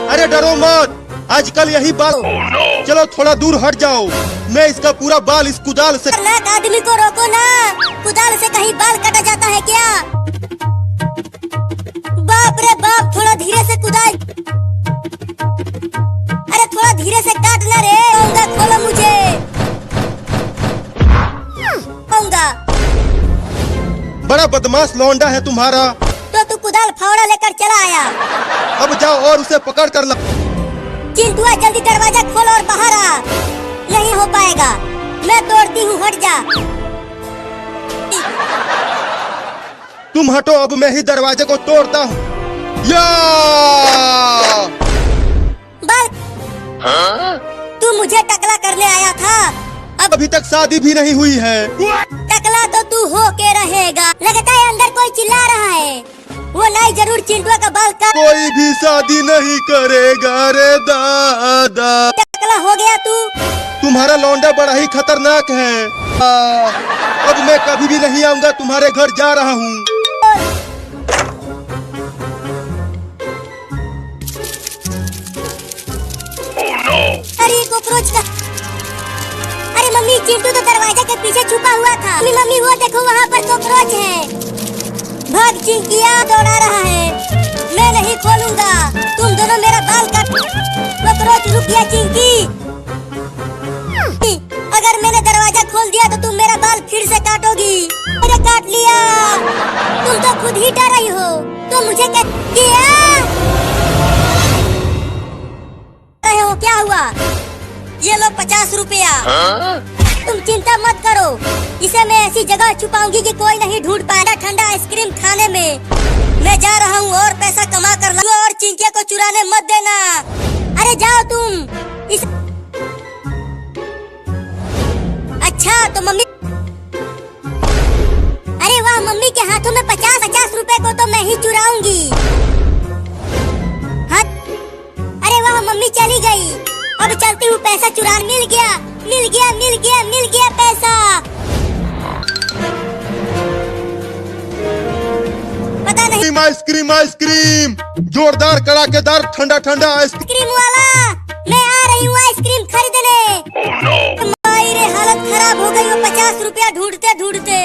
अरे डरो मत, आजकल यही बात। चलो थोड़ा दूर हट जाओ, मैं इसका पूरा बाल इस कुदाल से। आदमी को रोको ना, कुदाल से कहीं बाल काटा जाता है क्या? बाप रे बाप, थोड़ा धीरे से कुदाल। अरे थोड़ा धीरे से काटना रे। खोलो मुझे। बड़ा बदमाश लौंडा है तुम्हारा। तो तू कुदाल फावड़ा लेकर चला आया। अब जाओ और उसे पकड़ कर ला। चिंटुआ जल्दी दरवाजा खोल और बाहर आ। नहीं हो पाएगा, मैं तोड़ती हूँ, हट जा। तुम हटो, अब मैं ही दरवाजे को तोड़ता हूँ। या तू मुझे टकला करने आया था? अब अभी तक शादी भी नहीं हुई है। टकला तो तू हो के रहेगा। लगता है अंदर कोई चिल्ला रहा है। वो नहीं, जरूर चिंटुआ का बाल काट। कोई भी शादी नहीं करेगा रे दादा। टकला हो गया तू। तुम्हारा लौंडा बड़ा ही खतरनाक है। अब मैं कभी भी नहीं आऊंगा, तुम्हारे घर जा रहा हूँ। अरे कॉकरोच का। अरे मम्मी, चिंटू तो दरवाजे के पीछे छुपा हुआ था। मम्मी वो देखो, वहाँ पर कॉकरोच है। भाग चिंकिया, दौड़ा रहा है। मैं नहीं खोलूंगा, तुम दोनों मेरा बाल काट। कॉकरोच रुक गया चिंकी। अगर मैंने दरवाजा खोल दिया तो तुम मेरा बाल फिर से काटोगी। मैंने काट लिया। तुम तो खुद ही डर रही हो, तो मुझे क्या हुआ? ये लो 50 रुपया। तुम चिंता मत करो, इसे मैं ऐसी जगह छुपाऊंगी कि कोई नहीं ढूंढ पाएगा। ठंडा आइसक्रीम खाने में मैं जा रहा हूँ और पैसा कमा कर लाऊंगा। और चिंकिया को चुराने मत देना। अरे जाओ तुम। अच्छा तो मम्मी। अरे वाह, मम्मी के हाथों में 50 रुपए को तो मैं ही चुराऊंगी। हाँ, अरे वाह, मम्मी चली गई। अब चलती हूँ, पैसा चुरा। मिल गया पैसा। पता नहीं। आइसक्रीम जोरदार कड़ाकेदार ठंडा ठंडा आइसक्रीम वाला, मैं आ रही हूँ आइसक्रीम खरीदने। मेरी हालत खराब हो गई। वो 50 रुपया ढूंढते ढूंढते।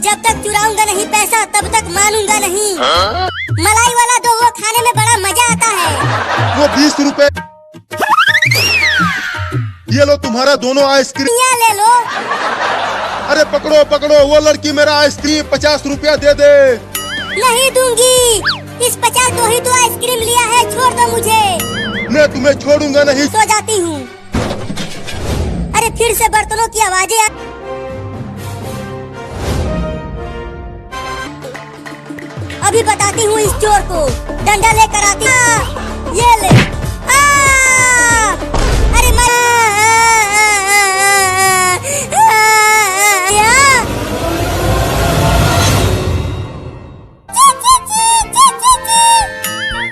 जब तक चुराऊंगा नहीं पैसा, तब तक मानूंगा नहीं। मलाई वाला दो, वो खाने में बड़ा मजा आता है। वो 20 रुपए। ये लो तुम्हारा दोनों आइसक्रीम। ले लो। अरे पकड़ो, वो लड़की मेरा आइसक्रीम 50 रुपया दे दे। नहीं दूंगी। इस 50 को ही तो आइसक्रीम लिया है, छोड़ दो मुझे। मैं तुम्हें छोड़ूंगा नहीं। सो जाती हूँ। अरे फिर से बर्तनों की आवाजें। अभी बताती हूँ इस चोर को। डंडा लेकर आती। ये ले। अरे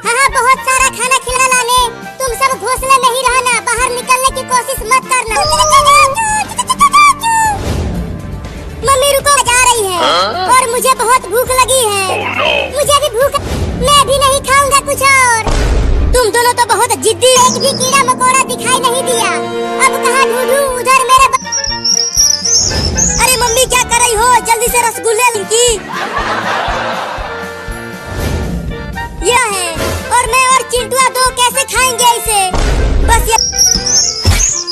हाँ, बहुत सारा खाना खिला लाने। तुम सब घोंसले में ही रहना, बाहर निकलने की कोशिश मत करना। मम्मी रुको, जा रही है। और मुझे बहुत भूख लगी है। मुझे भी भूख। मैं भी नहीं खाऊंगा कुछ और। तुम दोनों तो बहुत जिद्दी। एक भी कीड़ा मकोड़ा दिखाई नहीं दिया। अब कहाँ ढूंढूं? उधर मेरे अरे मम्मी क्या कर रही हो? जल्दी से रसगुल्ले की। यह है, और मैं और चिंटुआ दो कैसे खाएंगे इसे? बस ये।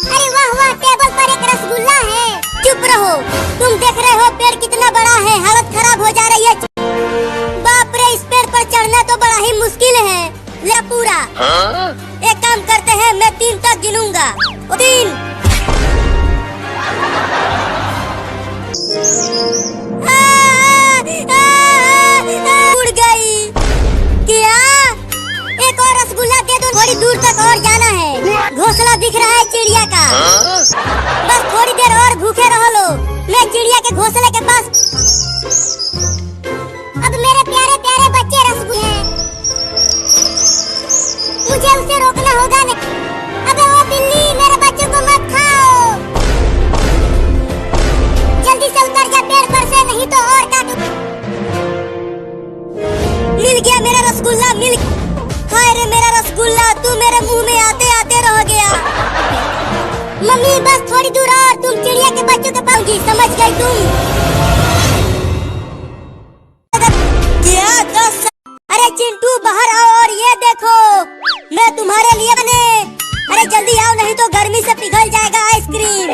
अरे वाह, टेबल पर एक रसगुल्ला है। चुप रहो, तुम देख रहे हो पेड़ कितना बड़ा है। हालत खराब हो जा रही है। बाप रे, इस पेड़ पर चढ़ना तो बड़ा ही मुश्किल है। ले पूरा। एक काम करते हैं, मैं 3 तक गिनूंगा। 3। उड़ गई। क्या? एक और रसगुल्ला दे दो। थोड़ी दूर तक और जाना है। घोंसला दिख रहा है चिड़िया का। बस थोड़ी देर और भूखे रहो लो। मैं चिड़िया के घोंसले के पास। अब मेरे प्यारे प्यारे बच्चे रसगुल्ले हैं। मुझे उसे रोकना होगा। नहीं, अबे वो बिल्ली, मेरे बच्चों को मत खाओ। जल्दी से उतर जा पेड़ पर से, नहीं तो और काटूं। मिल गया मेरा रसगुल्ला। हाय रे मेरा रसगुल्ला। मेरे मुंह में आते आते रह गया। मम्मी बस थोड़ी दूर और तुम चिड़िया के बच्चों के पाऊंगी, समझ गई तुम? क्या दस? अरे चिंटू बाहर आओ और ये देखो मैं तुम्हारे लिए बने। अरे जल्दी आओ नहीं तो गर्मी से पिघल जाएगा आइसक्रीम।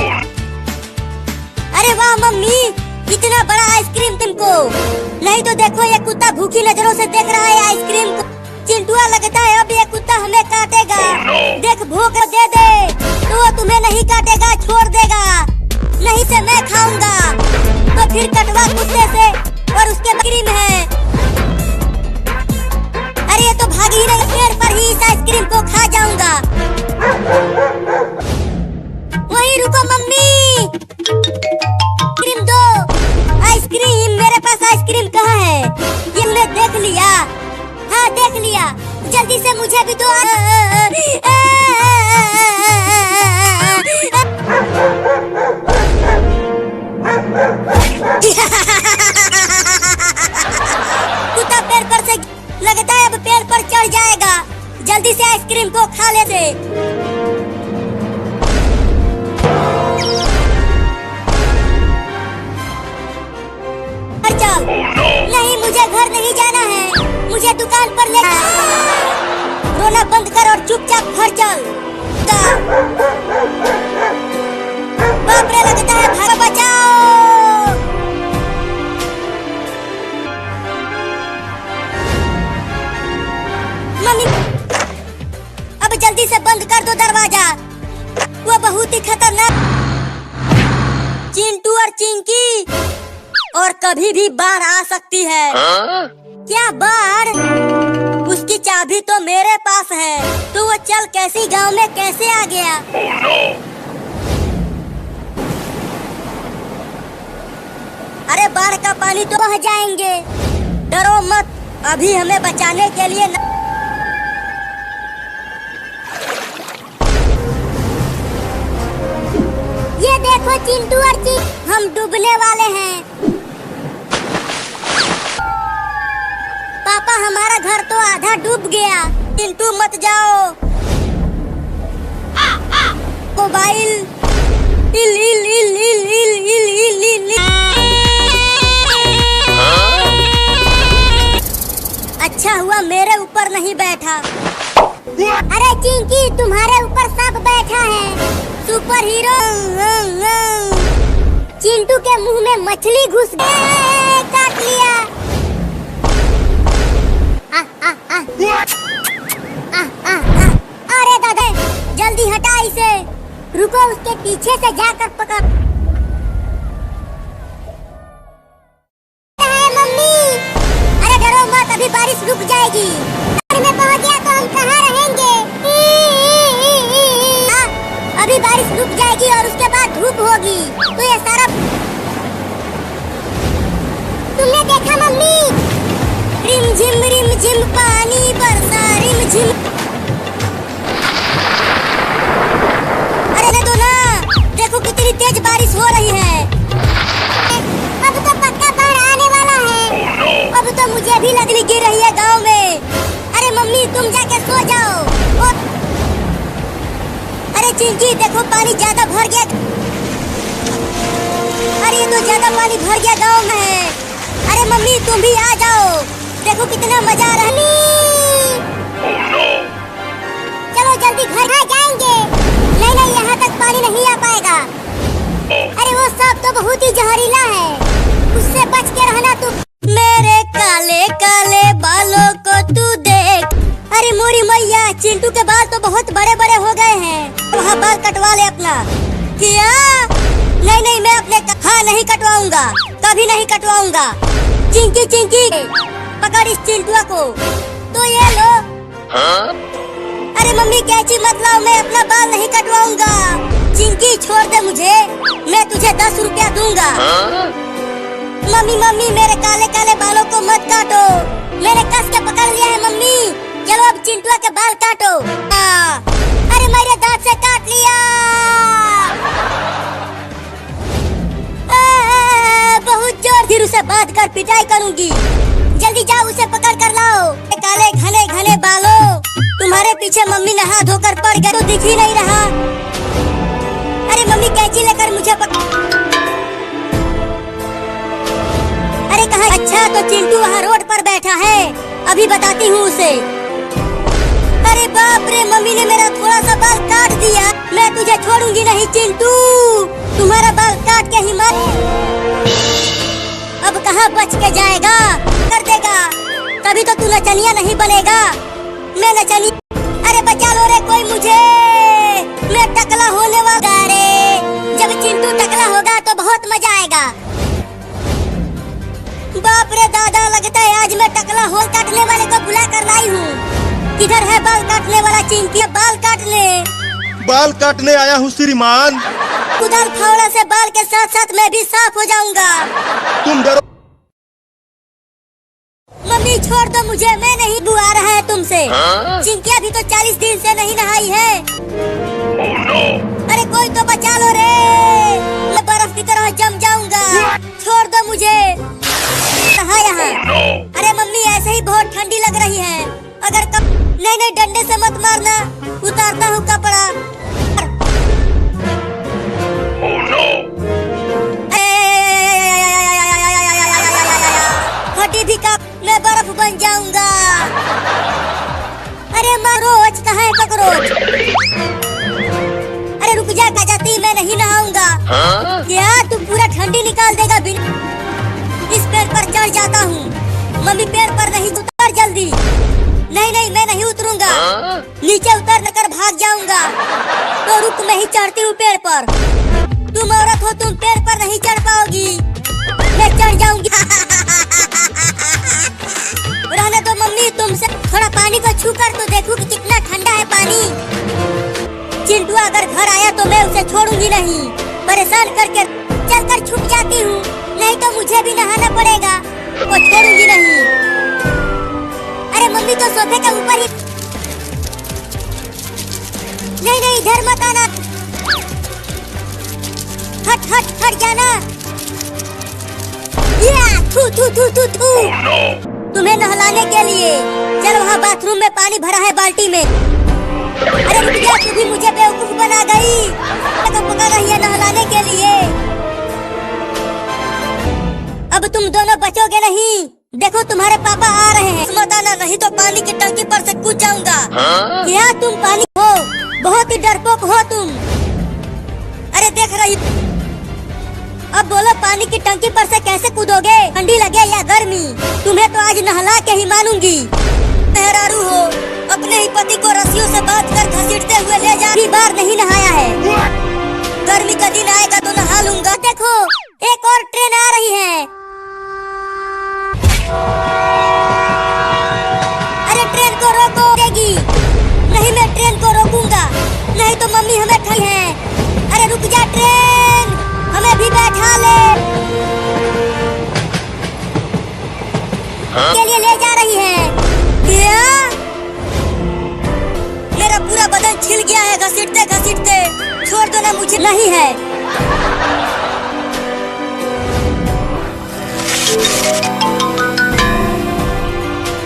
अरे वाह मम्मी, इतना बड़ा आइसक्रीम तुमको। नहीं तो देखो ये कुत्ता भूखी नजरों से देख रहा है आइसक्रीम को। चिंटुआ लगता है अब ये कुत्ता हमें काटेगा। देख भूख दे दे तो वो तुम्हें नहीं काटेगा, छोड़ देगा। नहीं से मैं खाऊंगा तो फिर कटवा कुत्ते से और उसके आइसक्रीम है। अरे ये तो भाग ही नहीं, पेड़ पर ही इस आइसक्रीम को खा जाऊंगा। वहीं रुको मम्मी, आइसक्रीम दो। आइसक्रीम, मेरे पास आइसक्रीम कहाँ है? ये मैं देख लिया। हाँ देख लिया, जल्दी से मुझे भी दो। कुत्ता पेड़ पर से लगता है अब पेड़ पर चढ़ जाएगा। जल्दी से आइसक्रीम को खा ले दे। चल। नहीं मुझे घर नहीं जाना है, मुझे दुकान पर ले। रोना बंद कर और चुपचाप घर चल। बाप रे, लगता है भागो, बचाओ। मम्मी अब जल्दी से बंद कर दो दरवाजा, वो बहुत ही खतरनाक। चिंटू और चिंकी, और कभी भी बाढ़ आ सकती है। क्या बाढ़? उसकी चाबी तो मेरे पास है, तो वो चल कैसी गांव में कैसे आ गया? अरे बाढ़ का पानी तो बह जाएंगे, डरो मत, अभी हमें बचाने के लिए ये देखो चिंटू और चिंकी, हम डूबने वाले हैं। पापा हमारा घर तो आधा डूब गया। चिंटू मत जाओ। मोबाइल इल इल इल इल इल इल इल इल इल। अच्छा हुआ मेरे ऊपर नहीं बैठा। अरे चिंकी, तुम्हारे ऊपर सांप बैठा है, सुपर हीरो। चिंटू के मुंह में मछली घुस गई, काट लिया। अरे दादा, जल्दी हटा इसे। रुको, उसके पीछे से जाकर पकड़। मम्मी, अरे डरो मत, अभी बारिश रुक जाएगी। में पहुंच गया तो हम कहाँ रहेंगे? अभी बारिश रुक जाएगी और उसके बाद धूप होगी, तो ये सारा। तुमने देखा मम्मी? रिम झिम पानी बरसा, रिम झिम। अरे दो ना, देखो कितनी तेज बारिश हो रही है। अब तो पक्का बाढ़ आने वाला है। अब तो मुझे भी लगनी गिर रही है गांव में। अरे मम्मी तुम जाके सो जाओ। अरे चिंकी देखो पानी ज्यादा भर गया। अरे ये तो ज्यादा पानी भर गया गांव में है। अरे मम्मी तुम भी आ जाओ, देखो कितना मजा आ रहा है। चलो जल्दी घर आ जाएंगे। नहीं यहाँ तक पानी नहीं आ पाएगा। अरे वो सांप तो बहुत ही जहरीला है, उससे बच के रहना तू। मेरे काले काले बालों को तू देख। अरे मोरी मैया, चिंटू के बाल तो बहुत बड़े बड़े हो गए हैं। वहाँ बाल कटवा ले अपना। क्या? नहीं मैं अपने हाँ नहीं कटवाऊंगा, कभी नहीं कटवाऊंगा। चिंकी चिंकी पकड़ इस चिंटुआ को। तो ये लो। अरे मम्मी कैची मत लाओ, मैं अपना बाल नहीं कटवाऊंगा। चिंकी छोड़ दे मुझे, मैं तुझे 10 रुपया दूंगा। मम्मी मेरे काले काले बालों को मत काटो, मैंने कस के पकड़ लिया है मम्मी। चलो अब चिंटुआ के बाल काटो। अरे मेरे दांत से काट लिया। बहुत जोर, फिर उसे बांध कर पिटाई करूंगी। जल्दी जाओ उसे पकड़ कर लाओ। काले घने घने बालों। तुम्हारे पीछे मम्मी नहा धोकर पड़ गई तो दिख ही नहीं रहा। अरे मम्मी कैंची लेकर मुझे अरे कहा। अच्छा तो चिंटू वहाँ रोड पर बैठा है, अभी बताती हूँ उसे। अरे बाप रे, मम्मी ने मेरा थोड़ा सा बाल काट दिया। मैं तुझे छोड़ूंगी नहीं चिंटू, तुम्हारा बाल काट के ही मर। अब कहाँ बच के जाएगा, कर देगा। कभी तो तू नचनिया नहीं बनेगा। मैं नचनी। अरे बचा लो रे कोई मुझे, मैं टकला होने वाला रे। जब चिंटू टकला होगा तो बहुत मजा आएगा। बाप रे दादा, लगता है आज मैं टकला होल काटने वाले को बुला कर लाई हूँ। किधर है बाल काटने वाला चिंकी? बाल काटने आया हूँ श्रीमान। उधर फावड़ा से बाल के साथ साथ मैं भी साफ हो जाऊंगा। तुम डरो। मम्मी छोड़ दो मुझे, मैं नहीं बुआ रहा है तुमसे। चिंकी अभी तो 40 दिन से नहीं नहाई है। Oh, no. अरे कोई तो बचा लो रे, मैं बर्फ की तरह जम जाऊंगा। छोड़ दो मुझे। कहाँ यहाँ? Oh, no. अरे मम्मी ऐसे ही बहुत ठंडी लग रही है। अगर नहीं डंडे से मत मारना, उतारता हूँ कपड़ा। Oh, no. फटी भी कप, मैं बर्फ बन जाऊंगा। अरे मरोज कहाँ है ककरोच? अरे रुक जा जाती, मैं नहीं नहाऊंगा। क्या तू पूरा ठंडी निकाल देगा? इस पेड़ पर चढ़ जाता हूँ। मम्मी पेड़ पर नहीं, उतर जल्दी। नहीं मैं नहीं उतरूंगा। नीचे उतर कर भाग जाऊंगा। तो रुक, मैं ही चढ़ती हूँ पेड़ पर। तुम औरत हो, तुम पेड़ पर नहीं चढ़ पाओगी। मैं चढ़ जाऊंगी। रहने दो मम्मी, तुमसे थोड़ा पानी को छू कर तो देखूं कि कितना ठंडा है पानी। चिंटू अगर घर आया तो मैं उसे छोड़ूंगी नहीं। परेशान करके चलकर छुप जाती हूँ, नहीं तो मुझे भी नहाना पड़ेगा। वो छोड़ूंगी नहीं। अरे मम्मी तो सोफे के ऊपर ही। नहीं इधर मत आना। हट जाना। थू थू थू थू थू। Oh, no. तुम्हें नहलाने के लिए चल, वहाँ बाथरूम में पानी भरा है बाल्टी में। अरे रुक जा, तू भी मुझे बेवकूफ बना गई। तो पका रही है नहलाने के लिए। अब तुम दोनों बचोगे नहीं। देखो तुम्हारे पापा आ रहे हैं, मत आना, नहीं तो पानी की टंकी पर से कूद जाऊंगा। क्या तुम पानी हो? बहुत ही डरपोक हो तुम। अरे देख रही। अब बोलो, पानी की टंकी पर से कैसे कूदोगे? ठंडी लगे या गर्मी? तुम्हें तो आज नहला के ही मानूंगी। मेहरारू हो, अपने ही पति को रस्सियों से बांध कर घसीटते हुए ले जा। बार नहीं नहाया है। गर्मी का दिन आएगा तो नहा लूंगा। देखो एक और ट्रेन आ रही है। अरे ट्रेन को रोको देगी। नहीं, मैं ट्रेन को रोकूंगा, नहीं तो मम्मी हमें ठगी है। अरे रुक जा ट्रेन, हमें भी बैठा ले। के लिए ले जा रही है। क्या? मेरा पूरा बदन छिल गया है घसीटते घसीटते। छोड़ दो ना मुझे। नहीं है।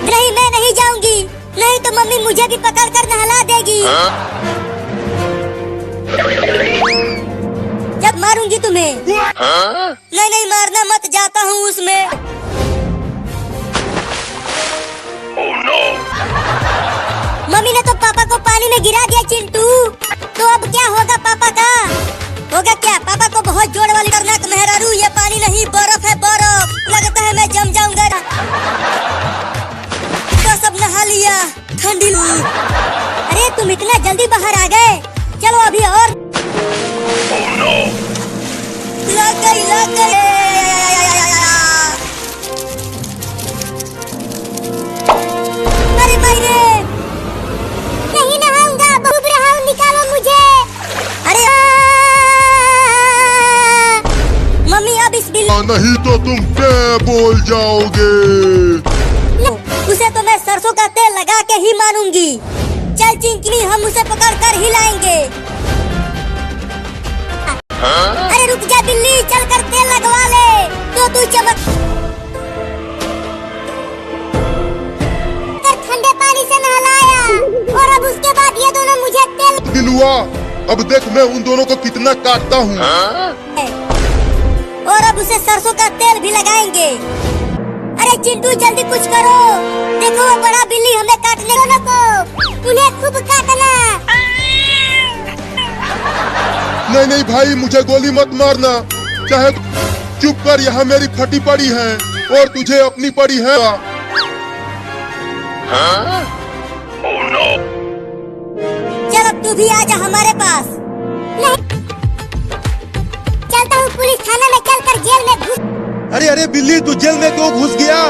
नहीं मैं नहीं जाऊंगी, नहीं तो मम्मी मुझे भी पकड़ कर नहला देगी। जब मारूंगी तुम्हें। नहीं मारना मत, जाता हूँ उसमें। Oh, no. मम्मी ने तो पापा को पानी में गिरा दिया चिंटू। तो अब क्या होगा पापा का? होगा क्या? पापा को बहुत जोर वाली खतरनाक मेहरारू, ये पानी नहीं बर्फ है, बर्फ। लगता है मैं जम जाऊंगा। तो सब नहा लिया, ठंडी। अरे तुम इतना जल्दी बाहर आ गए, चलो अभी और। Oh, no. लग गई। अरे भाई रे, नहीं नहाऊंगा, बहुत रहा हूँ, निकालो मुझे। अरे मम्मी अब इस बिल नहीं तो तुम क्या बोल जाओगे। उसे तो मैं सरसों का तेल लगा के ही मानूंगी। चल चिंकी, हम उसे पकड़ कर हिलाएंगे। अरे रुक जा बिल्ली, चल कर तेल लगवा ले तो तू चमक। ठंडे पानी से नहलाया और चिंटुआ, अब देख मैं उन दोनों को कितना काटता हूँ। और अब उसे सरसों का तेल भी लगाएंगे। अरे चिंटू जल्दी कुछ करो, देखो वो बड़ा बिल्ली हमें काटने को, उन्हें खूब काटना। नहीं नहीं भाई, मुझे गोली मत मारना, चाहे चुप कर, यहाँ मेरी फटी पड़ी है और तुझे अपनी पड़ी है। Oh no! चल अब तू भी आजा हमारे पास। नहीं, चलता हूँ पुलिस थाना में, चलकर जेल में घुस। अरे अरे बिल्ली, तू जेल में क्यों घुस गया?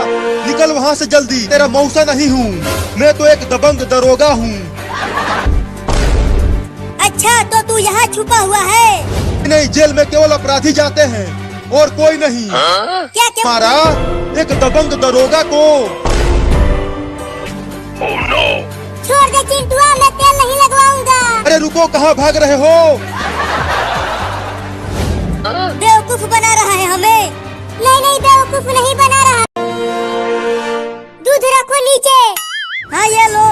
निकल वहाँ से जल्दी। तेरा मौसा नहीं हूँ मैं, तो एक दबंग दरोगा हूँ। अच्छा तो तू यहाँ छुपा हुआ है? नहीं, जेल में केवल अपराधी जाते हैं और कोई नहीं। क्या क्या मारा एक दबंग दरोगा को। Oh no! छोड़ दे चिंटुआ, मैं तेल नहीं लगवाऊंगा। अरे रुको, कहाँ भाग रहे हो? बेवकूफ बना रहा है हमें। नहीं नहीं, बेवकूफ नहीं बना रहा। दूध रखो नीचे। हाँ ये लो।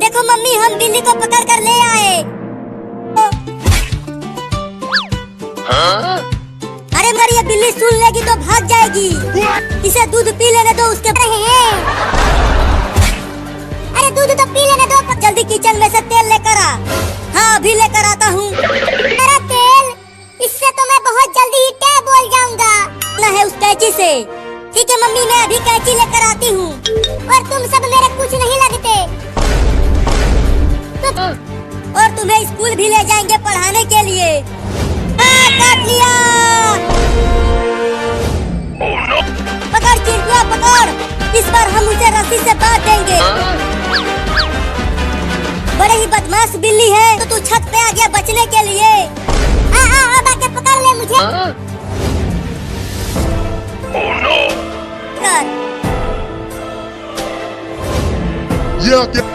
देखो मम्मी, हम बिल्ली को पकड़ कर ले आए। अरे मगर ये बिल्ली सुन लेगी तो भाग जाएगी। इसे दूध पी लेने दो, उसके रहे हैं। अरे दूध तो पी लेने दो, जल्दी किचन में से तेल लेकर आ। हाँ अभी लेकर आता हूँ। मेरा तेल, इससे तो मैं बहुत जल्दी ही टे बोल जाऊंगा। ना है उस कैंची से। ठीक है मम्मी, मैं अभी कैंची लेकर आती हूँ। और तुम सब मेरे कुछ नहीं लगते। और तुम्हें स्कूल भी ले जाएंगे पढ़ाने के लिए। काट लिया। Oh no! पकड़ चिंटुआ पकड़, इस बार हम उसे रस्सी से बांध देंगे। बड़े ही बदमाश बिल्ली है, तो तू छत पे आ गया बचने के लिए। अब आके पकड़ ले मुझे। Oh no! कर। ये क्या?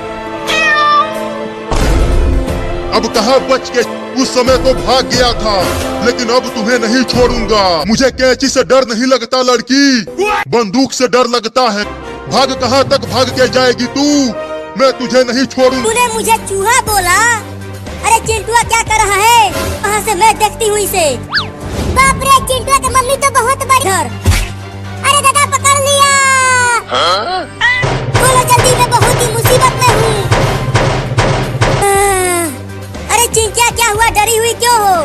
अब कहाँ बच के? उस समय तो भाग गया था, लेकिन अब तुम्हें नहीं छोड़ूंगा। मुझे कैंची से डर नहीं लगता लड़की, बंदूक से डर लगता है। भाग, कहाँ तक भाग के जाएगी तू? मैं तुझे नहीं छोड़ूंगा। तूने मुझे चूहा बोला? अरे चिंटुआ क्या कर रहा है? वहाँ से मैं देखती हूँ इसे। बाप रे, चिंटुआ की मम्मी तो बहुत बड़ी। अरे दादा पकड़ लिया। बोलो जल्दी, मैं बहुत ही मुसीबत में हूँ। अरे चिंकिया क्या हुआ, डरी हुई क्यों हो?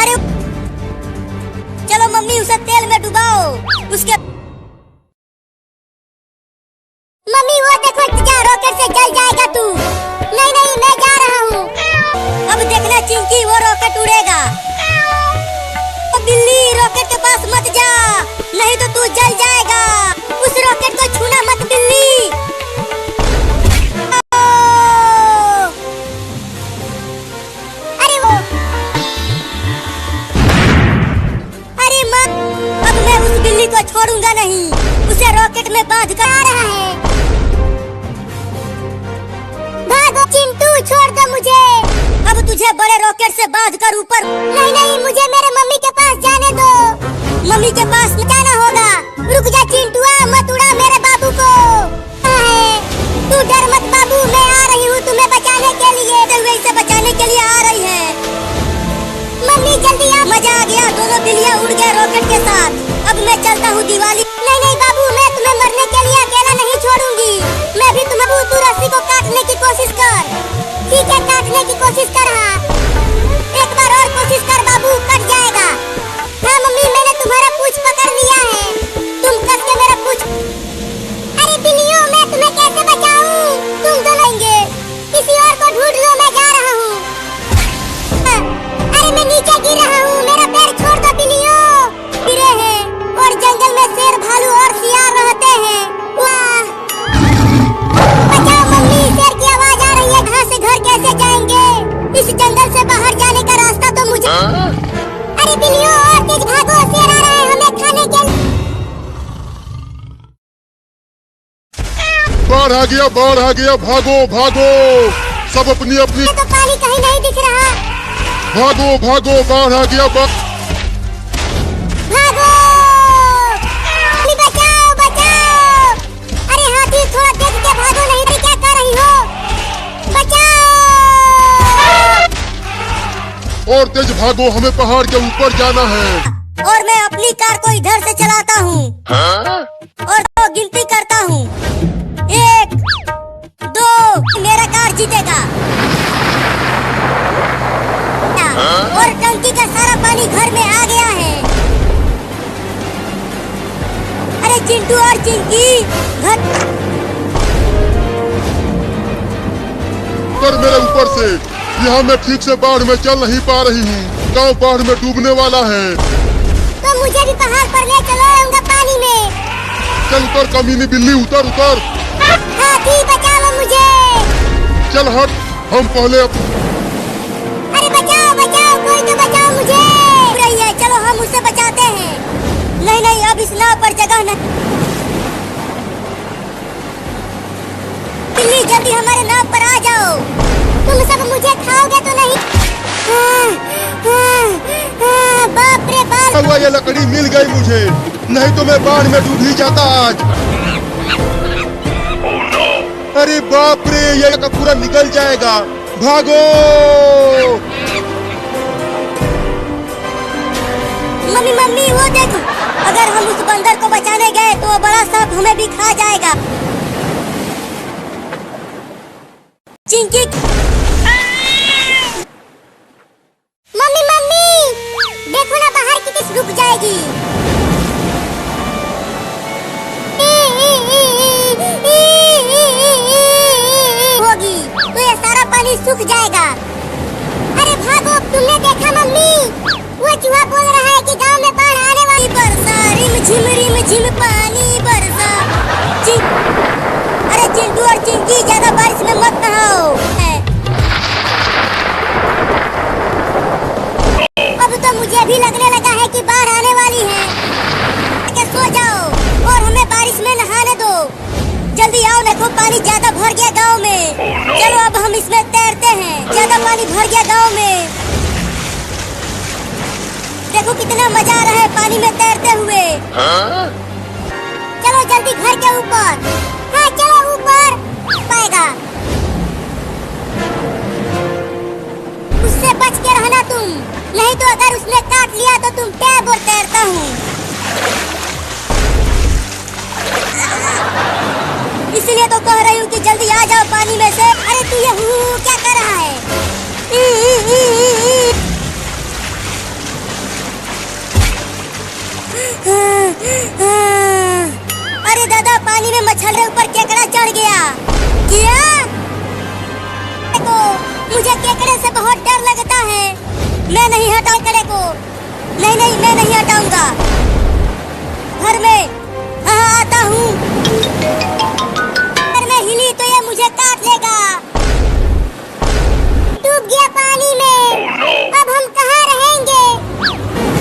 अरे चलो मम्मी उसे तेल में डुबाओ। उसके मम्मी वो देखो, जा रॉकेट से जल जाएगा तू। नहीं नहीं, मैं जा रहा हूँ। अब देखना चिंकी, वो रॉकेट उड़ेगा। ओ बिल्ली, रॉकेट के पास मत जा, नहीं तो तू जल जाएगा। उस रॉकेट को छूना मत बिल्ली। को छोड़ूंगा नहीं, उसे रॉकेट में बांध कर आ रहा है। भागो चिंटू, छोड़ दो मुझे। अब तुझे बड़े रॉकेट से बांध कर ऊपर। नहीं नहीं, मुझे मेरे मम्मी के पास जाने दो। मम्मी के पास जाना होगा। रुक जा चिंटुआ, मत उड़ा मेरे बाबू को। तू डर मत बाबू, मैं आ रही हूँ तुम्हें बचाने के लिए। इसे बचाने के लिए आ रही है। मम्मी जल्दी आ। मजा आ गया, दोनों बिल्लियाँ उड़ गए रॉकेट के साथ। अब मैं चलता हूँ दिवाली। नहीं नहीं बाबू, मैं तुम्हें मरने के लिए अकेला नहीं छोड़ूंगी। मैं भी तुम्हें तू रस्सी को काटने की कोशिश कर। ठीक है, काटने की कोशिश कर। हाँ एक बार और कोशिश कर बाबू, कट जाएगा। हाँ मम्मी, मैंने तुम्हारा पूंछ पकड़ लिया है। तुम कस के मेरा पूंछ। अरे बिल्लियों, मैं तुम्हें कैसे बचाऊं? तुम तो लेंगे, किसी और को ढूंढ लो, मैं जा रहा हूँ। अरे मैं नीचे गिर रहा हूँ, मेरा पैर छोड़ दो बिल्लियों। गिरे हैं और जंगल में शेर, भालू और सियार रहते हैं। वाह, बचाओ मम्मी, शेर की आवाज आ रही है। कहाँ से घर कैसे जाएंगे? इस जंगल से बाहर जाने का रास्ता तो मुझे। अरे बिल्लियों, और तेज भागो, शेर आ रहा है हमें खाने के लिए। बाढ़ आ गया, बाढ़ आ गया, भागो भागो, सब अपनी अपनी। तो पानी कहीं नहीं दिख रहा। भागो भागो, बाढ़ आ गया। भागो, बचाओ बचाओ। अरे हाथी, थोड़ा देख के भागो, नहीं तो क्या कर रही हो? बचाओ। और तेज भागो, हमें पहाड़ के ऊपर जाना है। और मैं अपनी कार को इधर से चलाता हूँ और 2 गिनती करता हूँ। 1, 2, मेरा कार जीतेगा। और टंकी का सारा पानी घर में आ गया है। अरे चिंटू और चिंकी घर कर मेरे ऊपर से, यहाँ मैं ठीक से बाढ़ में चल नहीं पा रही हूँ। गांव बाढ़ में डूबने वाला है। तो मुझे भी पहाड़ पर ले चलो आऊंगा पानी में। चल उतर कमीनी बिल्ली, उतर उतर। हाथी बचा लो मुझे। चल हट, हम पहले अरे बचाओ बचाओ, कोई तो बचाओ मुझे। रही है, चलो हम उसे बचाते हैं। नहीं नहीं, अब इस नाव पर जगह नहीं। बिल्ली जल्दी हमारे नाव पर आ जाओ। तुम सब मुझे खाओगे तो नहीं? बाप रे बाप। हुआ, ये लकड़ी मिल गई मुझे, नहीं तो मैं बाढ़ में डूब ही जाता आज। Oh no! अरे बाप रे, ये का पूरा निकल जाएगा। भागो। मम्मी मम्मी वो देखो, अगर हम उस बंदर को बचाने गए तो वो बड़ा सांप हमें भी खा जाएगा। चिंकी मम्मी मम्मी देखो ना, बाहर की किस रुक जाएगी। होगी तो ये सारा पानी सूख जाएगा। अरे भागो, तुमने देखा मम्मी, वो चूहा बोल रहा है कि गांव में बाढ़ आने वाली। बरसा रिम झिम पानी बरसा। अरे चिंटू और चिंकी ज्यादा बारिश में मत नहाओ। अब तो मुझे भी लगने लगा है कि बाढ़ आने वाली है। सो जाओ और हमें बारिश में नहाने दो। जल्दी आओ, देखो पानी ज्यादा भर गया गांव में। चलो अब हम इसमें तैरते हैं। ज्यादा पानी भर गया गांव में। देखो कितना मजा आ रहा है पानी में तैरते हुए। चलो जल्दी घर के ऊपर। हाँ चलो ऊपर। पाएगा, उससे बच के रहना तुम, नहीं तो अगर उसने काट लिया तो तुम टैब और तैरता हूँ। इसलिए तो कह रही हूँ कि जल्दी आ जाओ पानी में से। अरे तू ये क्या कर रहा है? अरे दादा, पानी में मछली ऊपर केकड़ा चढ़ गया। क्या? तो मुझे केकड़े से बहुत डर लगता है। मैं नहीं हटाऊं केकड़े को। नहीं नहीं, मैं नहीं हटाऊंगा। घर में